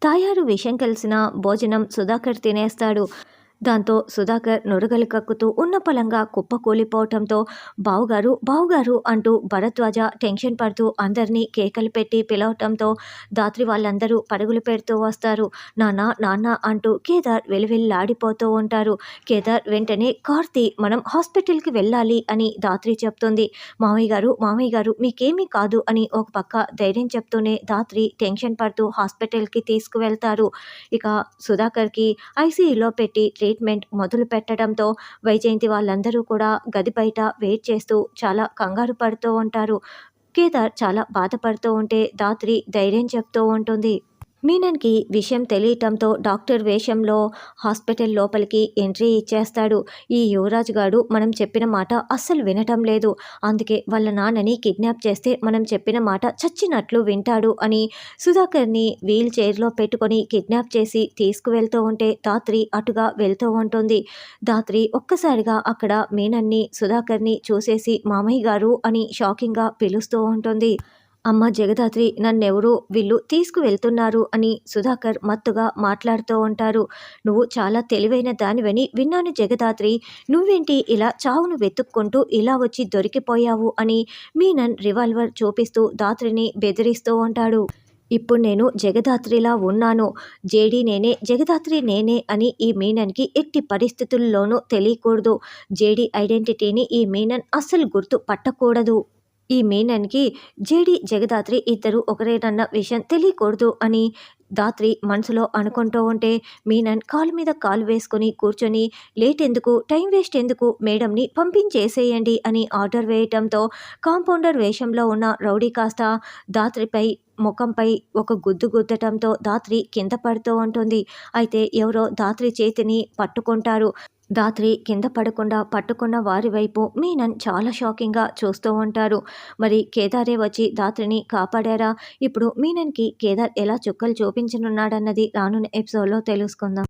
తాయారు విషం కలిసిన భోజనం సుధాకర్ తినేస్తాడు. దాంతో సుధాకర్ నురగలు కక్కుతూ ఉన్న పొలంగా కుప్పకూలిపోవటంతో బావుగారు బావుగారు అంటూ భరద్వాజ టెన్షన్ పడుతూ అందరినీ కేకలు పెట్టి పిలవటంతో దాత్రి వాళ్ళందరూ పరుగులు పెడుతూ వస్తారు. నాన్న నాన్న అంటూ కేదార్ వెలువెల్లాడిపోతూ ఉంటారు. కేదార్ వెంటనే కార్తీ మనం హాస్పిటల్కి వెళ్ళాలి అని దాత్రి చెప్తుంది. మామయ్య గారు మీకేమీ కాదు అని ఒక పక్క ధైర్యం చెప్తూనే దాత్రి టెన్షన్ పడుతూ హాస్పిటల్కి తీసుకువెళ్తారు. ఇక సుధాకర్కి ఐసీయూలో పెట్టి ట్రీట్మెంట్ మొదలు పెట్టడంతో వైజయంతి వాళ్ళందరూ కూడా గది బయట వెయిట్ చేస్తూ చాలా కంగారు పడుతూ ఉంటారు. కేదార్ చాలా బాధపడుతూ ఉంటే దాత్రి ధైర్యం చెప్తూ ఉంటుంది. మీనన్కి విషయం తెలియటంతో డాక్టర్ వేషంలో హాస్పిటల్ లోపలికి ఎంట్రీ ఇచ్చేస్తాడు. ఈ యువరాజు గాడు మనం చెప్పిన మాట అస్సలు వినటం లేదు. అందుకే వాళ్ళ నాన్నని కిడ్నాప్ చేస్తే మనం చెప్పిన మాట చచ్చినట్లు వింటాడు అని సుధాకర్ని వీల్ చైర్లో పెట్టుకొని కిడ్నాప్ చేసి తీసుకువెళ్తూ ఉంటే దాత్రి అటుగా వెళ్తూ ఉంటుంది. దాత్రి ఒక్కసారిగా అక్కడ మీనన్ని సుధాకర్ని చూసేసి మామయ్య గారు అని షాకింగ్గా పిలుస్తూ ఉంటుంది. అమ్మ జగదాత్రి నన్నెవరూ వీళ్ళు తీసుకువెళ్తున్నారు అని సుధాకర్ మత్తుగా మాట్లాడుతూ ఉంటారు. నువ్వు చాలా తెలివైన దానివని విన్నాను జగదాత్రి. నువ్వేంటి ఇలా చావును వెతుక్కుంటూ ఇలా వచ్చి దొరికిపోయావు అని మీనన్ రివాల్వర్ చూపిస్తూ దాత్రిని బెదిరిస్తూ ఉంటాడు. ఇప్పుడు నేను జగదాత్రిలా ఉన్నాను. జేడీ నేనే జగదాత్రి నేనే అని ఈ మీనన్కి ఎట్టి పరిస్థితుల్లోనూ తెలియకూడదు. జేడీ ఐడెంటిటీని ఈ మీనన్ అస్సలు గుర్తు పట్టకూడదు. ఈ మీనన్కి జేడి జగదాత్రి ఇద్దరు ఒకరేనన్న విషయం తెలియకూడదు అని దాత్రి మనసులో అనుకుంటూ ఉంటే మీనన్ కాలు మీద కాలు వేసుకొని కూర్చొని లేట్ ఎందుకు, టైం వేస్ట్ ఎందుకు, మేడంని పంపించేసేయండి అని ఆర్డర్ వేయటంతో కాంపౌండర్ వేషంలో ఉన్న రౌడీ కాస్త దాత్రిపై ముఖంపై ఒక గుద్దు గుద్దటంతో దాత్రి కింద పడుతూ ఉంటుంది. అయితే ఎవరో దాత్రి చేతిని పట్టుకుంటారు. దాత్రి కింద పడకుండా పట్టుకున్న వారి వైపు మీనన్ చాలా షాకింగ్గా చూస్తూ ఉంటారు. మరి కేదారే వచ్చి దాత్రిని కాపాడారా? ఇప్పుడు మీనన్కి కేదార్ ఎలా చుక్కలు చూపించనున్నాడన్నది రానున్న ఎపిసోడ్లో తెలుసుకుందాం.